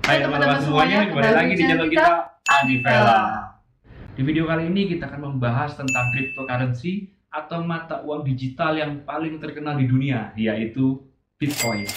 Hai teman-teman semuanya, kembali lagi di channel kita Anivela. Di video kali ini kita akan membahas tentang cryptocurrency atau mata uang digital yang paling terkenal di dunia, yaitu Bitcoin.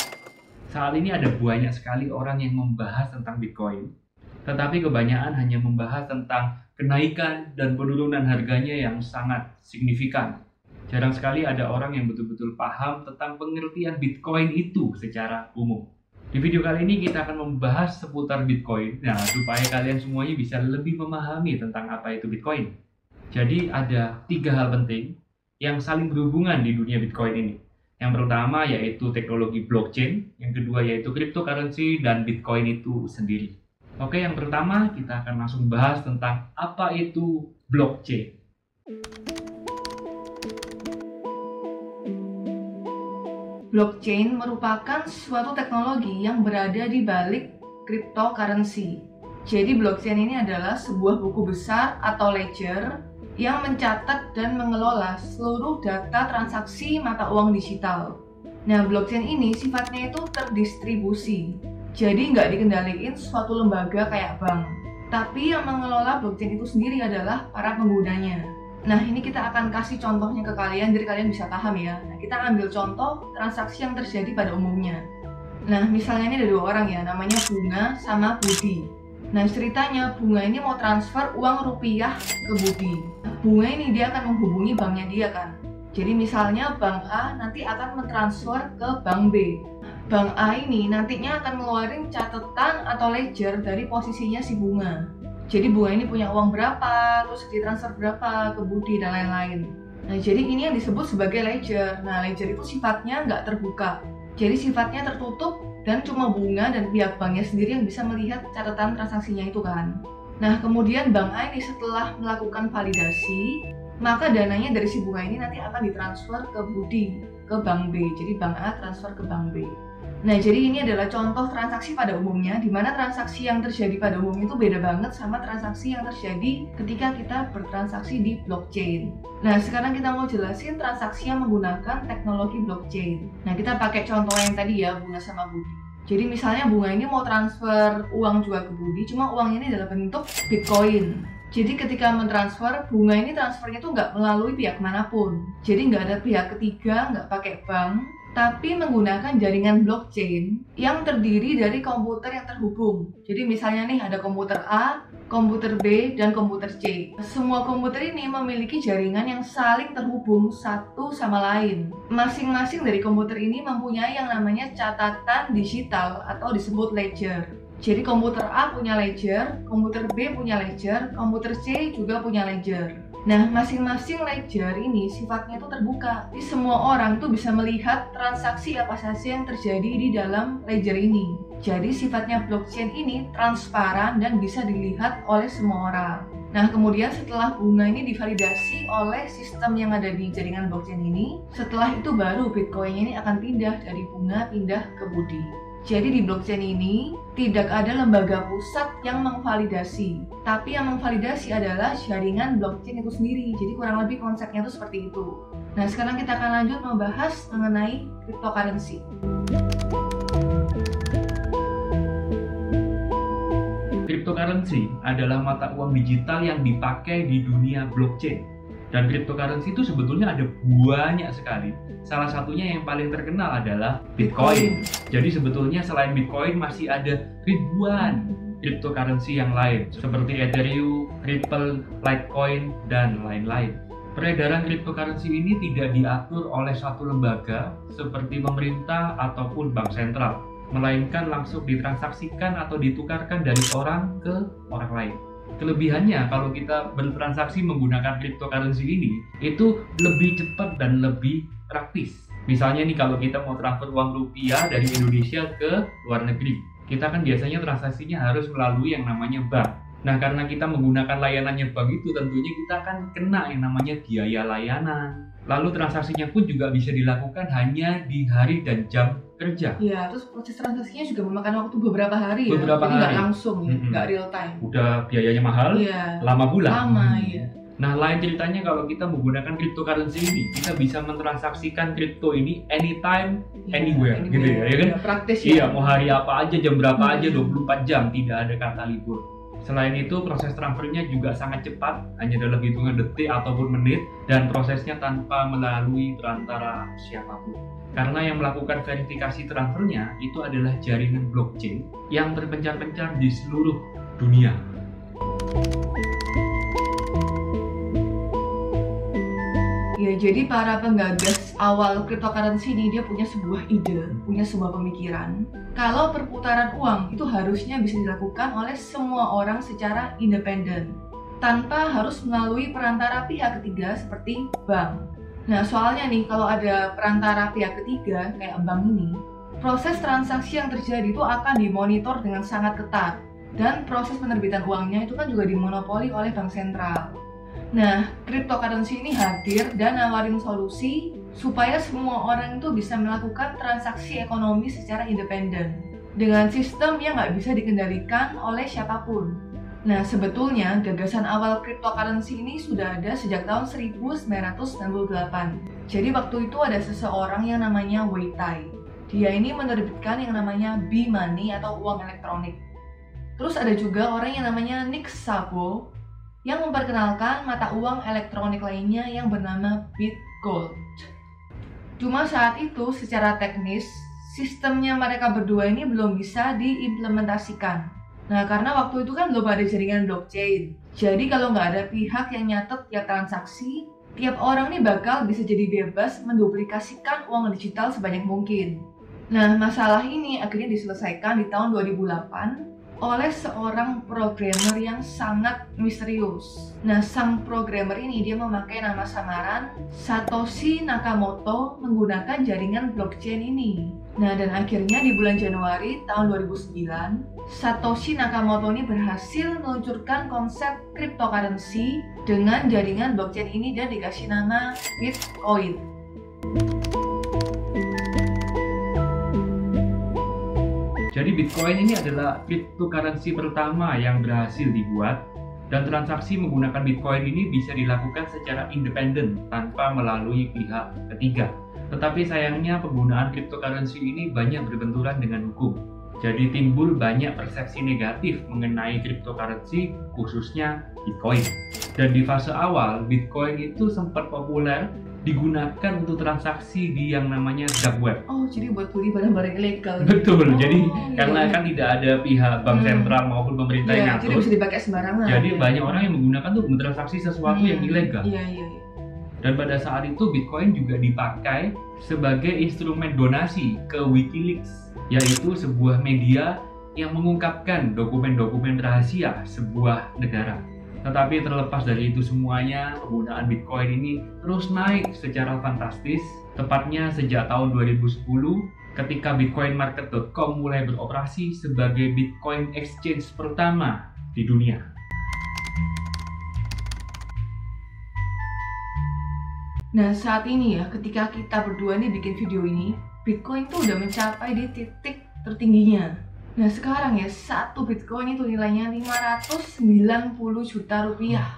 Saat ini ada banyak sekali orang yang membahas tentang Bitcoin, tetapi kebanyakan hanya membahas tentang kenaikan dan penurunan harganya yang sangat signifikan. Jarang sekali ada orang yang betul-betul paham tentang pengertian Bitcoin itu secara umum. Di video kali ini kita akan membahas seputar Bitcoin, supaya kalian semuanya bisa lebih memahami tentang apa itu Bitcoin. Jadi ada 3 hal penting yang saling berhubungan di dunia Bitcoin ini. Yang pertama yaitu teknologi blockchain, yang kedua yaitu cryptocurrency, dan Bitcoin itu sendiri. Oke, yang pertama kita akan langsung bahas tentang apa itu blockchain. Blockchain merupakan suatu teknologi yang berada di balik cryptocurrency. Jadi blockchain ini adalah sebuah buku besar atau ledger yang mencatat dan mengelola seluruh data transaksi mata uang digital. Nah, blockchain ini sifatnya itu terdistribusi. Jadi nggak dikendalikan suatu lembaga kayak bank. Tapi yang mengelola blockchain itu sendiri adalah para penggunanya. Nah, ini kita akan kasih contohnya ke kalian, jadi kalian bisa paham ya. Nah, kita ambil contoh transaksi yang terjadi pada umumnya. Nah, misalnya ini ada 2 orang ya, namanya Bunga sama Budi. Nah, ceritanya Bunga ini mau transfer uang rupiah ke Budi. Nah, Bunga ini dia akan menghubungi banknya dia kan. Jadi misalnya Bank A nanti akan mentransfer ke Bank B. Bank A ini nantinya akan ngeluarin catatan atau ledger dari posisinya si Bunga. Jadi Bunga ini punya uang berapa, terus ditransfer berapa ke Budi dan lain-lain. Nah, jadi ini yang disebut sebagai ledger. Nah, ledger itu sifatnya nggak terbuka. Jadi sifatnya tertutup dan cuma Bunga dan pihak banknya sendiri yang bisa melihat catatan transaksinya itu kan. Nah, kemudian Bank A ini setelah melakukan validasi, maka dananya dari si Bunga ini nanti akan ditransfer ke Budi, ke Bank B. Jadi Bank A transfer ke Bank B. Nah, jadi ini adalah contoh transaksi pada umumnya, di mana transaksi yang terjadi pada umumnya itu beda banget sama transaksi yang terjadi ketika kita bertransaksi di blockchain. Nah, sekarang kita mau jelasin transaksi yang menggunakan teknologi blockchain. Nah, kita pakai contoh yang tadi ya, Bunga sama Budi. Jadi misalnya Bunga ini mau transfer uang juga ke Budi, cuma uangnya ini dalam bentuk Bitcoin. Jadi ketika mentransfer, Bunga ini transfernya tuh nggak melalui pihak manapun. Jadi nggak ada pihak ketiga, nggak pakai bank, tapi menggunakan jaringan blockchain yang terdiri dari komputer yang terhubung. Jadi misalnya nih ada komputer A, komputer B, dan komputer C. Semua komputer ini memiliki jaringan yang saling terhubung satu sama lain. Masing-masing dari komputer ini mempunyai yang namanya catatan digital atau disebut ledger. Jadi komputer A punya ledger, komputer B punya ledger, komputer C juga punya ledger. Nah, masing-masing ledger ini sifatnya itu terbuka. Jadi semua orang tuh bisa melihat transaksi apa saja yang terjadi di dalam ledger ini. Jadi sifatnya blockchain ini transparan dan bisa dilihat oleh semua orang. Nah, kemudian setelah Bunga ini divalidasi oleh sistem yang ada di jaringan blockchain ini, setelah itu baru Bitcoin ini akan pindah dari Bunga pindah ke Budi. Jadi di blockchain ini tidak ada lembaga pusat yang memvalidasi, tapi yang memvalidasi adalah jaringan blockchain itu sendiri. Jadi kurang lebih konsepnya itu seperti itu. Nah, sekarang kita akan lanjut membahas mengenai cryptocurrency. Cryptocurrency adalah mata uang digital yang dipakai di dunia blockchain. Dan cryptocurrency itu sebetulnya ada banyak sekali. Salah satunya yang paling terkenal adalah Bitcoin. Jadi sebetulnya selain Bitcoin masih ada ribuan cryptocurrency yang lain seperti Ethereum, Ripple, Litecoin, dan lain-lain. Peredaran cryptocurrency ini tidak diatur oleh suatu lembaga seperti pemerintah ataupun bank sentral, melainkan langsung ditransaksikan atau ditukarkan dari orang ke orang lain. Kelebihannya kalau kita bertransaksi menggunakan cryptocurrency ini itu lebih cepat dan lebih praktis. Misalnya nih kalau kita mau transfer uang rupiah dari Indonesia ke luar negeri, kita kan biasanya transaksinya harus melalui yang namanya bank. Nah, karena kita menggunakan layanannya bank itu, tentunya kita akan kena yang namanya biaya layanan. Lalu transaksinya pun juga bisa dilakukan hanya di hari dan jam kerja. Iya, terus proses transaksinya juga memakan waktu beberapa hari Beberapa jadi hari. Nggak langsung ya, nggak real time. Udah biayanya mahal, Iya. lama pula. Lama, iya. Nah, lain ceritanya kalau kita menggunakan cryptocurrency ini, kita bisa mentransaksikan kripto ini anytime, anywhere, gitu ya kan? Praktis Iya, ya. mau hari apa aja, jam berapa aja, 24 jam, tidak ada kata libur. Selain itu, proses transfernya juga sangat cepat, hanya dalam hitungan detik ataupun menit, dan prosesnya tanpa melalui perantara siapapun. Karena yang melakukan verifikasi transfernya itu adalah jaringan blockchain yang terpencar-pencar di seluruh dunia. Ya, jadi para penggagas awal cryptocurrency ini dia punya sebuah ide, punya sebuah pemikiran. Kalau perputaran uang itu harusnya bisa dilakukan oleh semua orang secara independen, tanpa harus melalui perantara pihak ketiga seperti bank. Nah, soalnya nih kalau ada perantara pihak ketiga kayak bank ini, proses transaksi yang terjadi itu akan dimonitor dengan sangat ketat. Dan proses penerbitan uangnya itu kan juga dimonopoli oleh bank sentral. Nah, cryptocurrency ini hadir dan nawarin solusi supaya semua orang itu bisa melakukan transaksi ekonomi secara independen dengan sistem yang nggak bisa dikendalikan oleh siapapun. Nah, sebetulnya gagasan awal cryptocurrency ini sudah ada sejak tahun 1998. Jadi waktu itu ada seseorang yang namanya Wei Tai. Dia ini menerbitkan yang namanya B-Money atau uang elektronik. Terus ada juga orang yang namanya Nick Szabo yang memperkenalkan mata uang elektronik lainnya yang bernama Bitgold. Cuma saat itu secara teknis, sistemnya mereka berdua ini belum bisa diimplementasikan. Nah, karena waktu itu kan belum ada jaringan blockchain. Jadi kalau nggak ada pihak yang nyatet tiap transaksi, tiap orang nih bakal bisa jadi bebas menduplikasikan uang digital sebanyak mungkin. Nah, masalah ini akhirnya diselesaikan di tahun 2008 oleh seorang programmer yang sangat misterius. Nah, sang programmer ini dia memakai nama samaran Satoshi Nakamoto menggunakan jaringan blockchain ini. Nah, dan akhirnya di bulan Januari tahun 2009, Satoshi Nakamoto ini berhasil meluncurkan konsep cryptocurrency dengan jaringan blockchain ini dan dikasih nama Bitcoin. Jadi Bitcoin ini adalah cryptocurrency pertama yang berhasil dibuat, dan transaksi menggunakan Bitcoin ini bisa dilakukan secara independen tanpa melalui pihak ketiga. Tetapi sayangnya penggunaan cryptocurrency ini banyak berbenturan dengan hukum. Jadi timbul banyak persepsi negatif mengenai cryptocurrency, khususnya Bitcoin. Dan di fase awal, Bitcoin itu sempat populer digunakan untuk transaksi di yang namanya dark web. Oh, jadi buat beli barang-barang ilegal. Betul. Oh, jadi iya. karena kan tidak ada pihak bank sentral maupun pemerintah yang Jadi ngatur. bisa dipakai sembarangan. Jadi ya. banyak orang yang menggunakan tuh mentransaksi sesuatu yang ilegal. Iya. Dan pada saat itu Bitcoin juga dipakai sebagai instrumen donasi ke WikiLeaks, yaitu sebuah media yang mengungkapkan dokumen-dokumen rahasia sebuah negara. Tetapi terlepas dari itu semuanya, penggunaan Bitcoin ini terus naik secara fantastis, tepatnya sejak tahun 2010 ketika bitcoinmarket.com mulai beroperasi sebagai Bitcoin exchange pertama di dunia. Nah, saat ini ya, ketika kita berdua nih bikin video ini, Bitcoin tuh udah mencapai di titik tertingginya. Nah, sekarang ya, satu Bitcoin itu nilainya 590 juta rupiah.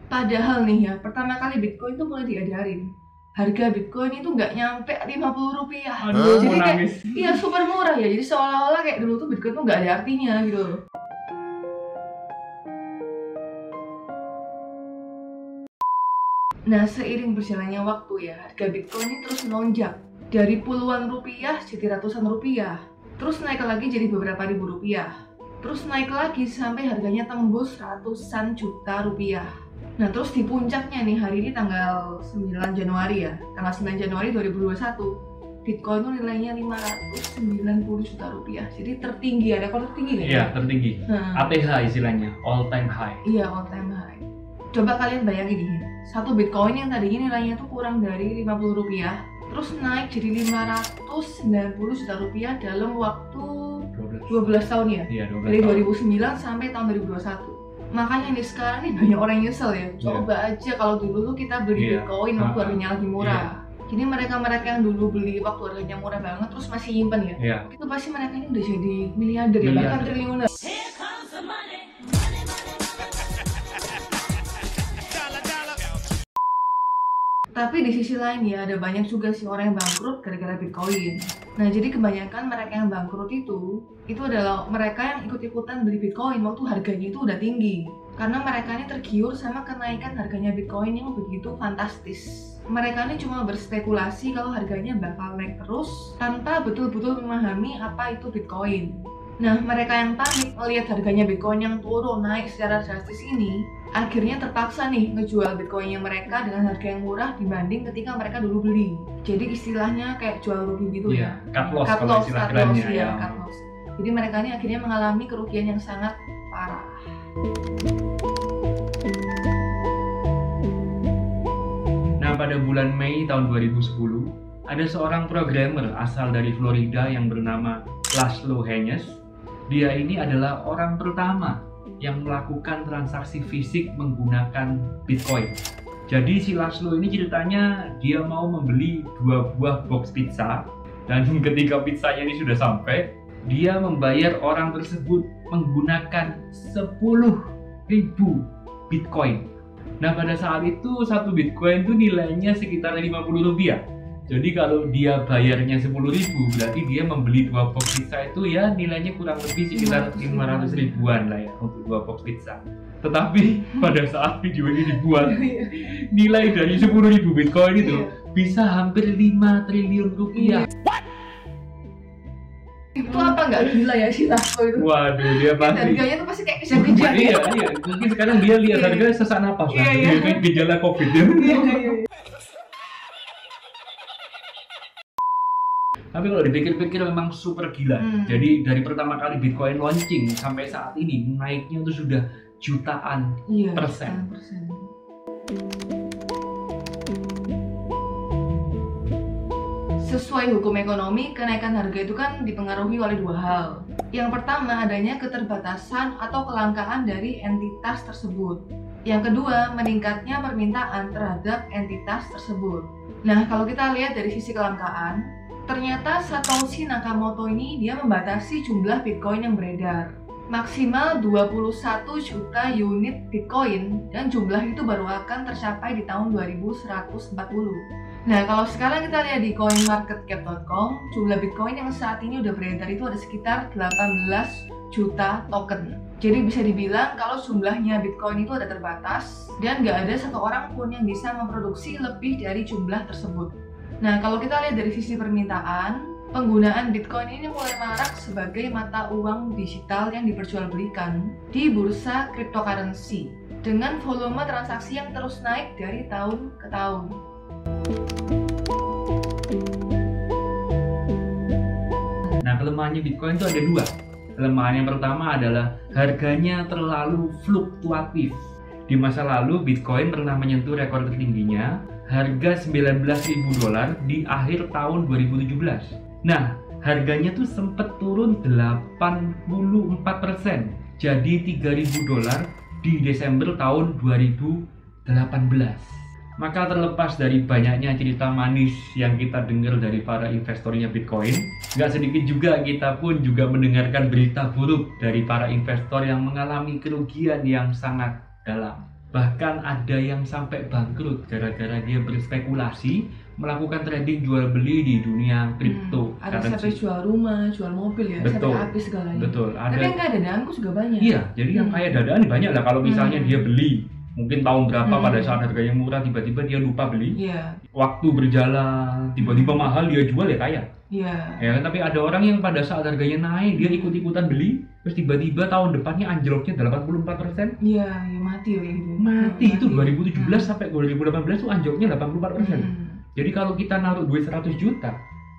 Padahal nih ya, pertama kali Bitcoin tuh mulai diadarin, harga Bitcoin itu nggak nyampe 50 rupiah. Aduh, Jadi mau kayak, nangis. iya super murah ya, jadi seolah-olah kayak dulu tuh Bitcoin tuh nggak ada artinya gitu loh. Nah, seiring berjalannya waktu ya, harga Bitcoin ini terus melonjak dari puluhan rupiah jadi ratusan rupiah, terus naik lagi jadi beberapa ribu rupiah, terus naik lagi sampai harganya tembus ratusan juta rupiah. Nah, terus di puncaknya nih, hari ini tanggal 9 Januari ya, tanggal 9 Januari 2021, Bitcoin itu nilainya 590 juta rupiah, jadi tertinggi, ada rekor tertinggi nih. Iya, tertinggi. Nah, ATH istilahnya, all time high. iya, all time high. Coba kalian bayangin nih, satu Bitcoin yang tadinya nilainya tuh kurang dari 50 rupiah, terus naik jadi 590 juta rupiah dalam waktu 12 tahun ya? Iya, 12 Dari tahun. 2009 sampai tahun 2021. Makanya nih sekarang nih banyak orang nyesel ya. Coba aja kalau dulu tuh kita beli Iya. Bitcoin waktu harganya lagi murah. Jadi mereka-mereka yang dulu beli waktu harganya murah banget terus masih nyimpen ya. Iya. Itu pasti mereka ini udah jadi miliarder ya, bahkan triliuner. Here comes the money. Tapi di sisi lain ya ada banyak juga sih orang yang bangkrut gara-gara Bitcoin. Nah jadi kebanyakan mereka yang bangkrut itu adalah mereka yang ikut-ikutan beli Bitcoin waktu harganya itu udah tinggi. Karena mereka ini tergiur sama kenaikan harganya Bitcoin yang begitu fantastis. Mereka ini cuma berspekulasi kalau harganya bakal naik terus tanpa betul-betul memahami apa itu Bitcoin. Nah, mereka yang panik melihat harganya Bitcoin yang turun naik secara drastis ini, akhirnya terpaksa nih ngejual Bitcoinnya mereka dengan harga yang murah dibanding ketika mereka dulu beli. Jadi istilahnya kayak jual rugi gitu ya. Cut loss kalau istilah kerennya ya. Cut loss. Jadi mereka ini akhirnya mengalami kerugian yang sangat parah. Nah, pada bulan Mei tahun 2010, ada seorang programmer asal dari Florida yang bernama Laszlo Hanyecz. Dia ini adalah orang pertama yang melakukan transaksi fisik menggunakan Bitcoin. Jadi si Laszlo ini ceritanya dia mau membeli 2 buah box pizza, dan ketika pizzanya ini sudah sampai, dia membayar orang tersebut menggunakan 10.000 Bitcoin. Nah, pada saat itu satu Bitcoin itu nilainya sekitar 50 rupiah. Jadi kalau dia bayarnya 10.000, berarti dia membeli 2 box pizza itu ya nilainya kurang lebih sekitar 500 ribuan lah ya untuk 2 box pizza. Tetapi pada saat video ini dibuat, nilai dari 10.000 Bitcoin itu bisa hampir 5 triliun rupiah. Itu apa nggak gila ya si Laszlo itu? Waduh, dia pasti. Harganya tuh pasti kayak kejam-kejam. Iya. Mungkin sekarang dia lihat harga sesak napas lah. Kayak gejala COVID ya. Tapi kalau dipikir-pikir memang super gila. Jadi dari pertama kali Bitcoin launching sampai saat ini naiknya itu sudah jutaan persen. Sesuai hukum ekonomi, kenaikan harga itu kan dipengaruhi oleh 2 hal. Yang pertama adanya keterbatasan atau kelangkaan dari entitas tersebut. Yang kedua, meningkatnya permintaan terhadap entitas tersebut. Nah, kalau kita lihat dari sisi kelangkaan, ternyata Satoshi Nakamoto ini dia membatasi jumlah Bitcoin yang beredar. Maksimal 21 juta unit Bitcoin, dan jumlah itu baru akan tercapai di tahun 2140. Nah, kalau sekarang kita lihat di coinmarketcap.com, jumlah Bitcoin yang saat ini udah beredar itu ada sekitar 18 juta token. Jadi bisa dibilang kalau jumlahnya Bitcoin itu ada terbatas dan nggak ada satu orang pun yang bisa memproduksi lebih dari jumlah tersebut. Nah, kalau kita lihat dari sisi permintaan, penggunaan Bitcoin ini mulai marak sebagai mata uang digital yang diperjualbelikan di bursa cryptocurrency dengan volume transaksi yang terus naik dari tahun ke tahun. Nah, kelemahannya Bitcoin itu ada 2. Kelemahan yang pertama adalah harganya terlalu fluktuatif. Di masa lalu Bitcoin pernah menyentuh rekor tertingginya, harga $19.000 di akhir tahun 2017. Nah, harganya tuh sempat turun 84%, jadi $3.000 di Desember tahun 2018. Maka terlepas dari banyaknya cerita manis yang kita dengar dari para investornya Bitcoin, nggak sedikit juga kita pun juga mendengarkan berita buruk dari para investor yang mengalami kerugian yang sangat dalam. Bahkan ada yang sampai bangkrut gara-gara dia berspekulasi melakukan trading jual beli di dunia kripto. Ada sampai jual rumah, jual mobil ya, betul, sampai habis segalanya. Betul. Tapi yang kayak dadaanku juga banyak. Iya, jadi yang kayak dadaan banyak lah. Kalau misalnya dia beli, mungkin tahun berapa pada saat harganya murah, tiba-tiba dia lupa beli. Waktu berjalan, tiba-tiba mahal dia jual ya kaya. Ya, tapi ada orang yang pada saat harganya naik dia ikut-ikutan beli, terus tiba-tiba tahun depannya anjloknya 84%. Iya, ya mati ya gitu. Mati itu 2017 sampai 2018 tuh anjloknya 84%. Jadi kalau kita naruh duit 100 juta,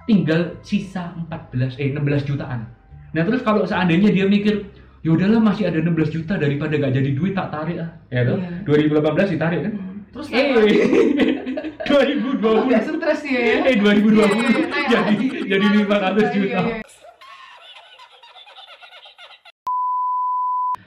tinggal sisa 16 jutaan. Nah, terus kalau seandainya dia mikir, ya udahlah masih ada 16 juta daripada gak jadi duit tak tarik ah. Ya toh? 2018 ditarik kan? Terus 2020. Agak stres ya. 2020 jadi 500 juta.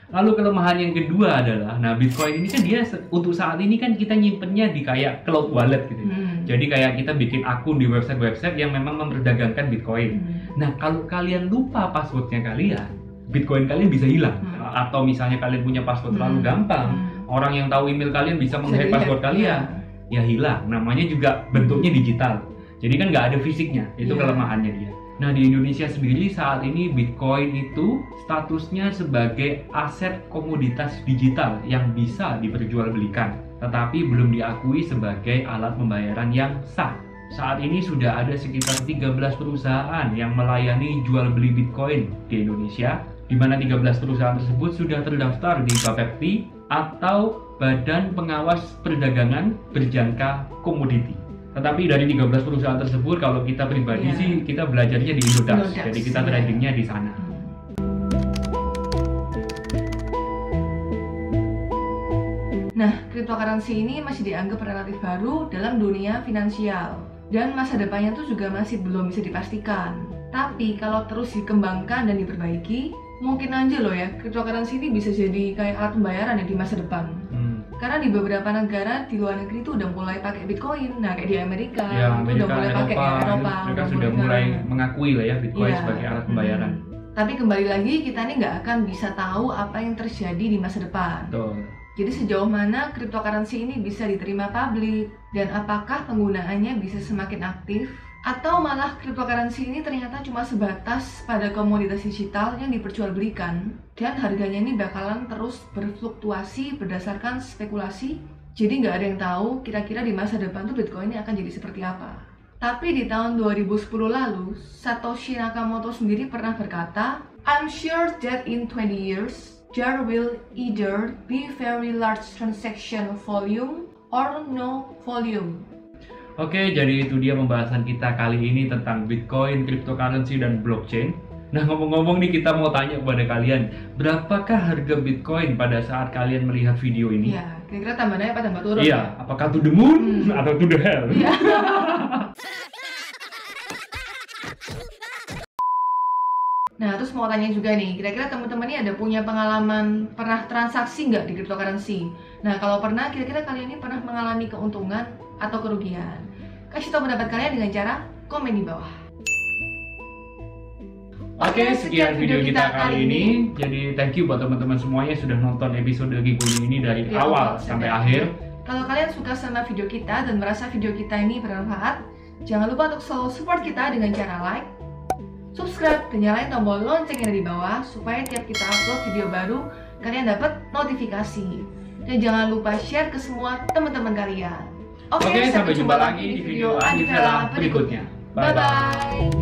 Lalu kelemahan yang kedua adalah, nah Bitcoin ini kan dia untuk saat ini kan kita nyimpennya di kayak cloud wallet gitu. Jadi kayak kita bikin akun di website-website yang memang memperdagangkan Bitcoin. Nah, kalau kalian lupa passwordnya kalian, Bitcoin kalian bisa hilang. Atau misalnya kalian punya password terlalu gampang, orang yang tahu email kalian bisa menghack password kalian. ya hilang. Namanya juga bentuknya digital. Jadi kan nggak ada fisiknya, itu kelemahannya dia. Nah, di Indonesia sendiri saat ini Bitcoin itu statusnya sebagai aset komoditas digital yang bisa diperjualbelikan, tetapi belum diakui sebagai alat pembayaran yang sah. Saat ini sudah ada sekitar 13 perusahaan yang melayani jual beli Bitcoin di Indonesia, di mana 13 perusahaan tersebut sudah terdaftar di Bapepti atau Badan Pengawas Perdagangan Berjangka Komoditi. Tetapi dari 13 perusahaan tersebut, kalau kita pribadi sih kita belajarnya di Indodax, jadi kita tradingnya di sana. Nah, cryptocurrency ini masih dianggap relatif baru dalam dunia finansial dan masa depannya tuh juga masih belum bisa dipastikan. Tapi kalau terus dikembangkan dan diperbaiki, mungkin aja loh ya cryptocurrency ini bisa jadi kayak alat pembayaran ya di masa depan. Karena di beberapa negara di luar negeri itu udah mulai pakai Bitcoin. Nah, kayak di Amerika, itu udah mulai pakai Eropa, mereka sudah mulai mengakui lah ya Bitcoin sebagai alat pembayaran. Tapi kembali lagi kita ini nggak akan bisa tahu apa yang terjadi di masa depan. Betul. Jadi sejauh mana cryptocurrency ini bisa diterima publik dan apakah penggunaannya bisa semakin aktif atau malah cryptocurrency ini ternyata cuma sebatas pada komoditas digital yang diperjualbelikan dan harganya ini bakalan terus berfluktuasi berdasarkan spekulasi. Jadi nggak ada yang tahu kira-kira di masa depan tuh Bitcoin ini akan jadi seperti apa. Tapi di tahun 2010 lalu, Satoshi Nakamoto sendiri pernah berkata, "I'm sure that in 20 years, there will either be very large transaction volume or no volume." Oke, jadi itu dia pembahasan kita kali ini tentang Bitcoin, cryptocurrency, dan blockchain. Nah, ngomong-ngomong nih, kita mau tanya kepada kalian, berapakah harga Bitcoin pada saat kalian melihat video ini? Iya, kira-kira tambah naik apa tambah turun? Iya, apakah to the moon atau to the hell? Iya. Nah, terus mau tanya juga nih, kira-kira teman-teman ini ada punya pengalaman pernah transaksi nggak di cryptocurrency? Nah, kalau pernah, kira-kira kalian ini pernah mengalami keuntungan atau kerugian? Kasih tahu pendapat kalian dengan cara komen di bawah. Oke, sekian video kita kali ini. Jadi thank you buat teman-teman semuanya sudah nonton episode Giguli ini dari awal sampai akhir. Kalau kalian suka sama video kita dan merasa video kita ini bermanfaat, jangan lupa untuk selalu support kita dengan cara like, subscribe, dan nyalain tombol lonceng yang ada di bawah supaya tiap kita upload video baru kalian dapat notifikasi. Dan jangan lupa share ke semua teman-teman kalian. Oke, sampai jumpa lagi di video Adivela berikutnya. Bye-bye.